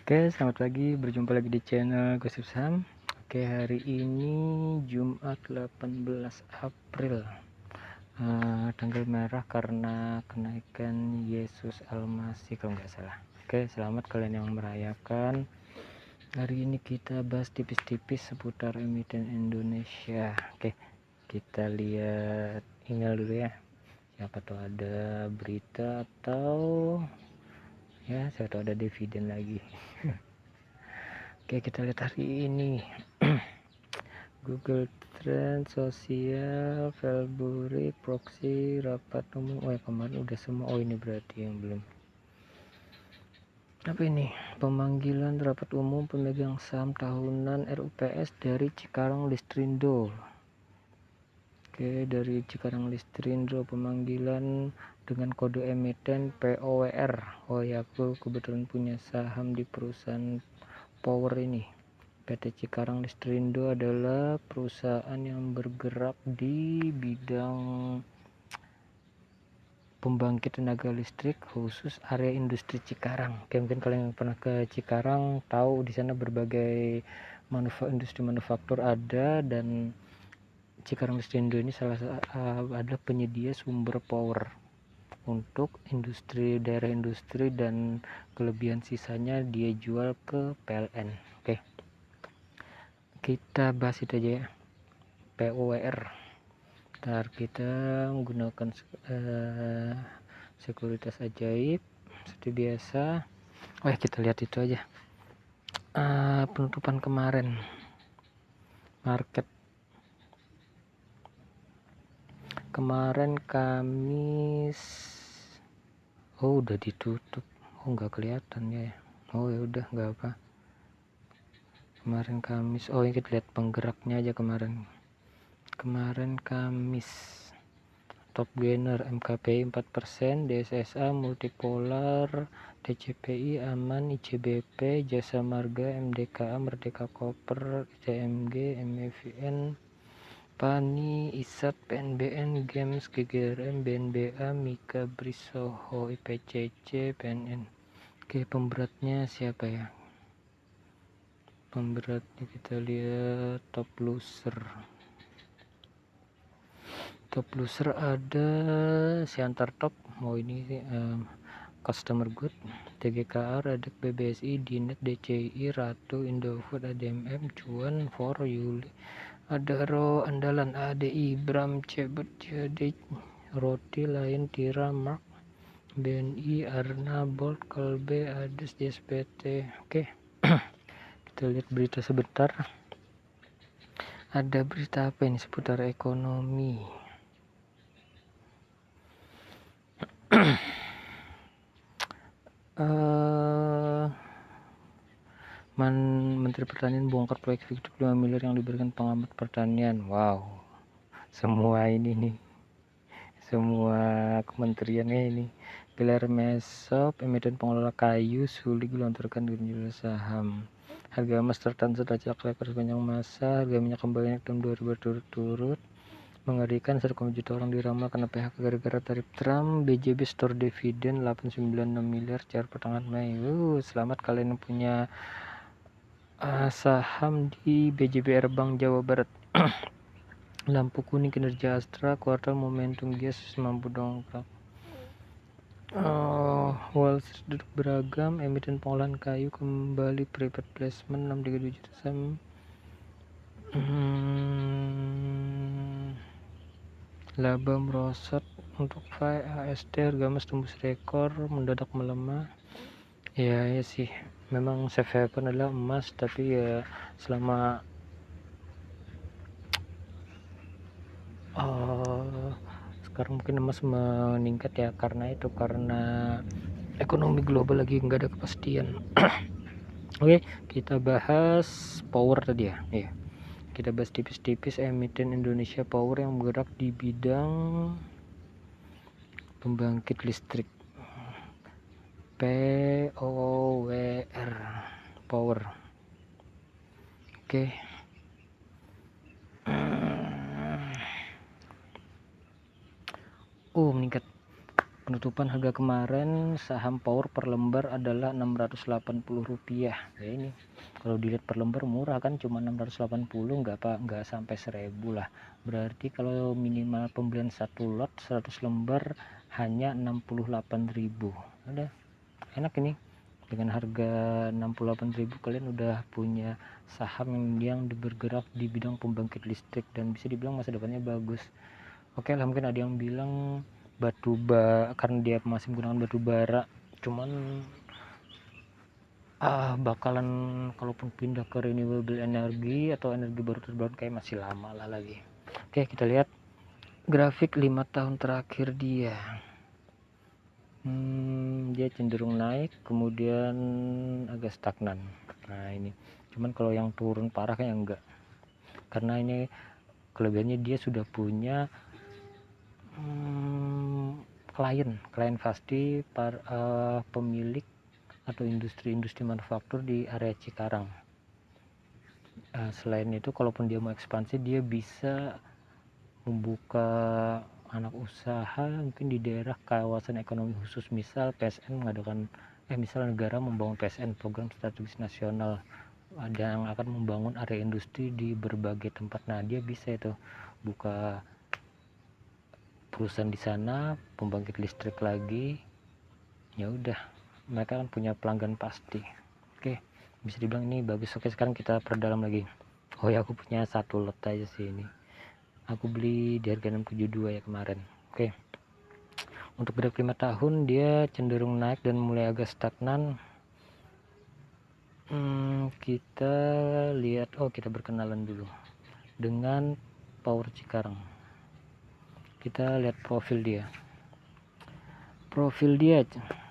Oke, selamat pagi, berjumpa lagi di channel Gosip Saham. Oke, hari ini Jumat 18 April, tanggal merah karena kenaikan Yesus Almasih kalau nggak salah. Oke, selamat kalian yang merayakan. Hari ini kita bahas tipis-tipis seputar emiten Indonesia. Oke, kita lihat email dulu ya. Siapa tahu ada berita atau ya, siapa tahu ada dividen lagi. Oke, kita lihat hari ini. Google Trend, sosial, Februari, proxy, rapat umum. Oh ya, kemarin udah semua. Oh, ini berarti yang belum. Apa ini? Pemanggilan rapat umum pemegang saham tahunan RUPS dari Cikarang Listrindo. Oke, dari Cikarang Listrindo pemanggilan dengan kode emiten POWR. Oh ya, aku kebetulan punya saham di perusahaan power ini. PT Cikarang Listrindo adalah perusahaan yang bergerak di bidang pembangkit tenaga listrik khusus area industri Cikarang. Oke, mungkin kalian yang pernah ke Cikarang tahu di sana berbagai industri manufaktur ada, dan Cikarang Listrindo ini adalah penyedia sumber power untuk daerah industri, dan kelebihan sisanya dia jual ke PLN. Oke, kita bahas itu aja ya. POWR. Ntar kita menggunakan sekuritas ajaib seperti biasa. Oh ya, kita lihat itu aja. Penutupan kemarin market kemarin Kamis. Oh, udah ditutup. Oh, nggak kelihatan ya. Oh ya udah, nggak apa. Kemarin Kamis. Oh, ini kita lihat penggeraknya aja kemarin. Kemarin Kamis. Top gainer MKPI 4%, DSSA, Multipolar, DCPI, Aman, ICBP, Jasa Marga, MDKA, Merdeka Copper, ICMG, MEVN, PANI, ISAT, PNBN, Games, GGRM, BNBA, Mika, Brisoho, IPCC, PNN. Oke, pemberatnya siapa ya? Pemberatnya kita lihat top loser. Top loser ada Siantar Top. Oh, ini Customer Good, TGKR, ada BBSI, Dinet, DCI, Ratu, Indofood, ADMM, Cuan, For, Yuli, ada Ro, Andalan, ADI, Bram, Cebet, Jadi, Roti, Lain, Tira, Mark, BNI, Arna, Bolt, Kalbe, Ades, JSPT. Oke, kita lihat berita sebentar. Ada berita apa ini seputar ekonomi? Menteri Pertanian bongkar proyek fiktif 5 miliar yang diberikan pengamat pertanian. Wow, semua ini nih, semua kementeriannya ini. Gelar Mesop, emiten pengelola kayu sulit gelontorkan dengan saham. Harga emas tertahan sederajat rekor sepanjang masa. Harga minyak kembali naik dalam 2 ribu berturut-turut. Mengerikan, 1,1 juta orang diramal kena PHK gara-gara tarif Trump. BJB store dividen 896 miliar cair pertengahan Mei. Selamat kalian yang punya saham di BJBR Bank Jawa Barat. Lampu kuning kinerja Astra, kuartal momentum gas mampu dongkrak. Wall Street duduk beragam, emiten pengolahan kayu kembali private placement 632 juta saham. Laba merosot untuk FAI AST, harga emas tembus rekor, mendadak melemah. Ya sih, memang safe haven adalah emas, tapi ya selama sekarang mungkin emas meningkat ya, karena ekonomi global lagi nggak ada kepastian. Oke, kita bahas power tadi ya. Kita bahas tipis-tipis emiten Indonesia Power yang bergerak di bidang pembangkit listrik. POWR Power. Oke. Meningkat. penutupan harga kemarin saham Power per lembar adalah Rp680 ya. Ini kalau dilihat per lembar murah kan, cuma 680, nggak sampai 1000 lah. Berarti kalau minimal pembelian satu lot 100 lembar hanya 68.000. Udah enak ini, dengan harga 68.000 kalian udah punya saham yang bergerak di bidang pembangkit listrik dan bisa dibilang masa depannya bagus. Oke lah, mungkin ada yang bilang batu bara karena dia masih menggunakan batu bara, cuman bakalan kalaupun pindah ke renewable energy atau energi baru terbarukan kayak masih lama lah lagi. Oke, kita lihat grafik 5 tahun terakhir dia. Dia cenderung naik, kemudian agak stagnan. Nah ini, cuman kalau yang turun parah kayak enggak, karena ini kelebihannya dia sudah punya klien pasti pemilik atau industri manufaktur di area Cikarang. Selain itu, kalaupun dia mau ekspansi, dia bisa membuka anak usaha mungkin di daerah kawasan ekonomi khusus, misal PSN mengadakan misal negara membangun PSN, program strategis nasional, ada yang akan membangun area industri di berbagai tempat. Nah dia bisa itu buka perusahaan di sana, pembangkit listrik lagi, ya udah mereka kan punya pelanggan pasti. Oke, bisa dibilang ini bagus. Oke, sekarang kita perdalam lagi. Oh ya, aku punya satu lot aja sih ini, aku beli di harga 672 ya kemarin. Oke, untuk grafik 5 tahun dia cenderung naik dan mulai agak stagnan. Kita lihat, kita berkenalan dulu dengan Power Cikarang. Kita lihat profil dia.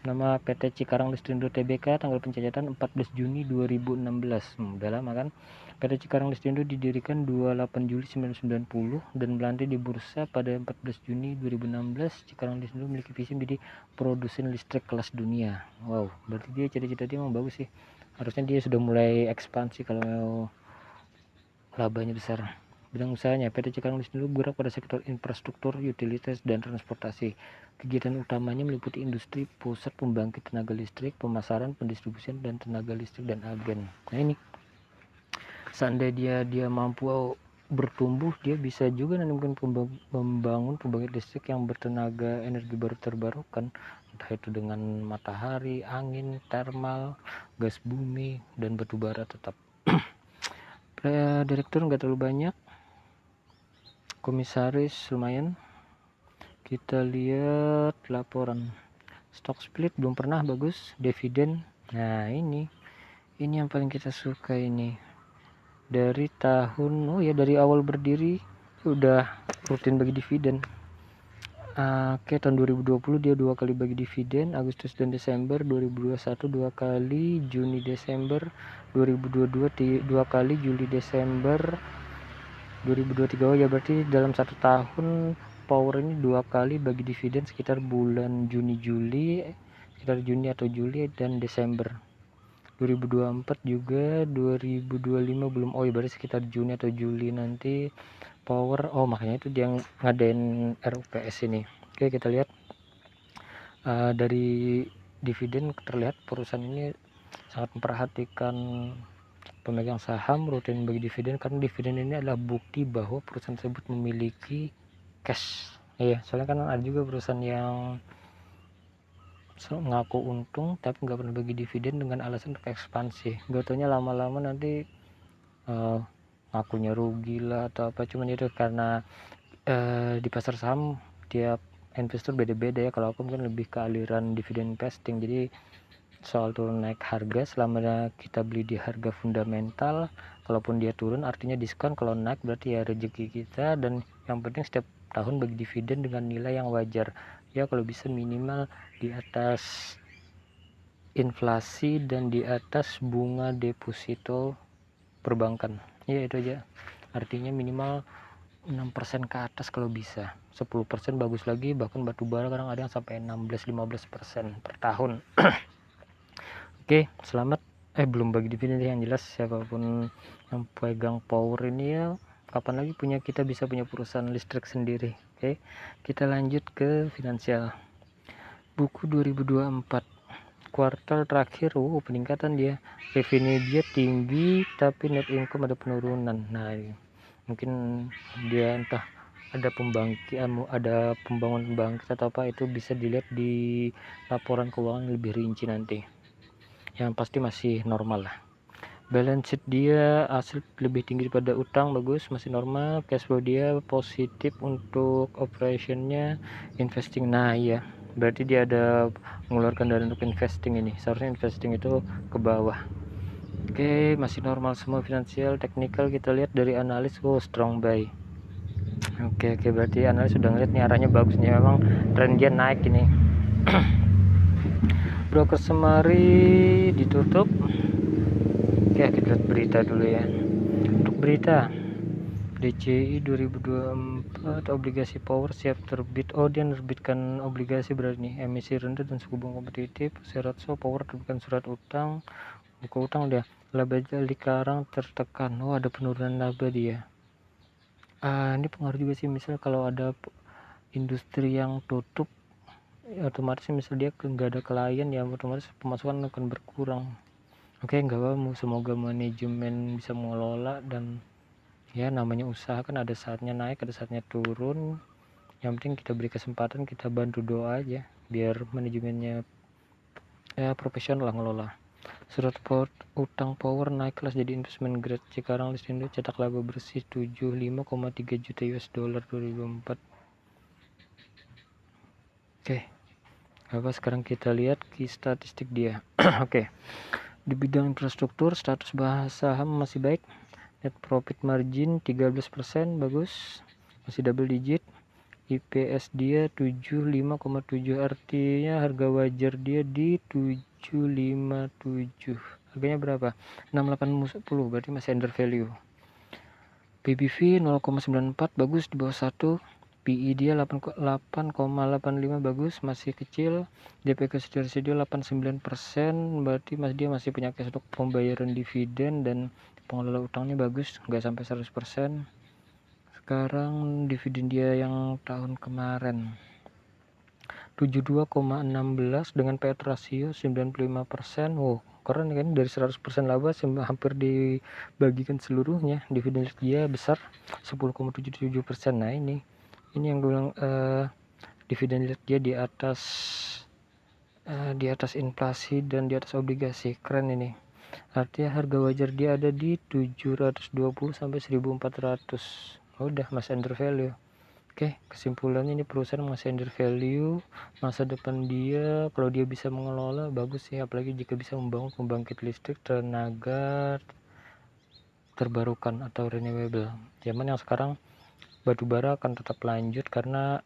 Nama PT Cikarang Listrindo Tbk, tanggal pencatatan 14 Juni 2016. Udah lama kan. PT Cikarang Listrindo didirikan 28 Juli 1990 dan melantai di bursa pada 14 Juni 2016. Cikarang Listrindo memiliki visi menjadi produsen listrik kelas dunia. Wow, berarti dia cita-cita dia memang bagus sih. Harusnya dia sudah mulai ekspansi kalau mau labanya besar. Bidang usahanya, PT Cikarang Listrindo bergerak pada sektor infrastruktur, utilitas, dan transportasi. Kegiatan utamanya meliputi industri, pusat pembangkit tenaga listrik, pemasaran, pendistribusian, dan tenaga listrik, dan agen. Nah ini, seandainya dia mampu bertumbuh, dia bisa juga nanti mungkin membangun pembangkit listrik yang bertenaga energi baru terbarukan, entah itu dengan matahari, angin, termal, gas bumi, dan batu bara tetap. Direktur nggak terlalu banyak, komisaris lumayan. Kita lihat laporan stock split belum pernah bagus, dividen. Nah ini yang paling kita suka ini, dari tahun dari awal berdiri udah rutin bagi dividen. Oke, tahun 2020 dia 2 kali bagi dividen, Agustus dan Desember. 2021 2 kali, Juni Desember. 2022 2 kali, Juli Desember. 2023 ya, berarti dalam 1 tahun Power ini 2 kali bagi dividen sekitar bulan Juni atau Juli dan Desember. 2024 juga, 2025 belum, berarti sekitar Juni atau Juli nanti Power, makanya itu dia ngadain RUPS ini. Oke, kita lihat dari dividen terlihat perusahaan ini sangat memperhatikan pemegang saham, rutin bagi dividen, karena dividen ini adalah bukti bahwa perusahaan tersebut memiliki cash. Soalnya kan ada juga perusahaan yang ngaku untung tapi nggak pernah bagi dividen dengan alasan untuk ekspansi. Gak taunya lama-lama nanti ngakunya rugi lah atau apa. Cuman itu karena di pasar saham tiap investor beda-beda ya. Kalau aku mungkin lebih ke aliran dividen investing, jadi soal turun naik harga, selama kita beli di harga fundamental, kalaupun dia turun artinya diskon, kalau naik berarti ya rezeki kita. Dan yang penting setiap tahun bagi dividen dengan nilai yang wajar ya, kalau bisa minimal di atas inflasi dan di atas bunga deposito perbankan ya, itu aja. Artinya minimal 6% ke atas kalau bisa. 10% bagus lagi, bahkan batu bara kadang ada yang sampai 16-15% per tahun. Oke, selamat. Belum bagi dividen yang jelas. Siapapun yang pegang Power ini ya, kapan lagi kita bisa punya perusahaan listrik sendiri. Oke, kita lanjut ke finansial. buku 2024 kuartal terakhir. Peningkatan dia, revenue dia tinggi tapi net income ada penurunan. Nah, mungkin dia entah ada pembangunan pembangkit atau apa, itu bisa dilihat di laporan keuangan lebih rinci nanti. Yang pasti masih normal lah. Balance sheet dia aset lebih tinggi daripada utang, bagus, masih normal. Cash flow dia positif untuk operationnya, investing. Nah iya, berarti dia ada mengeluarkan dana untuk investing. Ini seharusnya investing itu ke bawah. Oke, masih normal semua. Finansial, teknikal kita lihat dari analis, strong buy. Oke, berarti analis sudah ngeliat nih arahnya bagus nih, memang trend dia naik ini. Broker semari ditutup. Oke, kita lihat berita dulu ya. Untuk berita, DCI 2024 obligasi power siap terbit. Dia menerbitkan obligasi berarti nih, emisi rendah dan suku bunga kompetitif. Syarat power terbitkan surat utang, buku utang udah. Laba Likarang tertekan. Ada penurunan laba dia. Ini pengaruh juga sih, misal kalau ada industri yang tutup, otomatis misal dia nggak ada klien, ya otomatis pemasukan akan berkurang. Oke, nggak apa-apa, semoga manajemen bisa mengelola, dan ya namanya usaha kan ada saatnya naik, ada saatnya turun. Yang penting kita beri kesempatan, kita bantu doa aja biar manajemennya ya profesional lah ngelola. Surat utang power naik kelas jadi investment grade. Cikarang Listendo cetak laba bersih 75,3 juta US dollar 2024. Oke, apa sekarang kita lihat ki statistik dia. Oke, di bidang infrastruktur status saham masih baik. Net profit margin 13%, bagus, masih double digit. IPS dia 75,7, artinya harga wajar dia di 757. Harganya berapa? 6810, berarti masih under value. PBV 0,94, bagus, di bawah 1. PE dia 8,85, bagus, masih kecil. DP konsiderasi dia 89%, berarti dia masih punya cash untuk pembayaran dividen, dan pengelola utangnya bagus, nggak sampai 100%. Sekarang dividen dia yang tahun kemarin 72,16 dengan PE ratio 95%. Keren kan, dari 100% laba hampir dibagikan seluruhnya. Dividen dia besar 10,77%. Nah ini yang gue bilang, dividen dia di atas inflasi dan di atas obligasi. Keren ini. Artinya harga wajar dia ada di 720 sampai 1400. Udah masih under value. Oke, kesimpulannya ini perusahaan masih under value. Masa depan dia, kalau dia bisa mengelola, bagus sih, apalagi jika bisa membangun pembangkit listrik tenaga terbarukan atau renewable. Zaman yang sekarang batu bara akan tetap lanjut, karena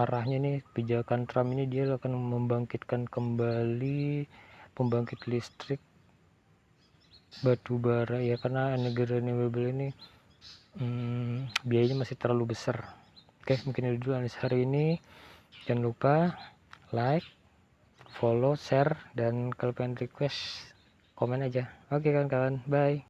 arahnya nih kebijakan Trump ini, dia akan membangkitkan kembali pembangkit listrik batu bara ya, karena energi renewable ini biayanya masih terlalu besar. Oke, mungkin itu dulu analis hari ini. Jangan lupa like, follow, share, dan kalau pengen request komen aja. Oke kawan-kawan, bye.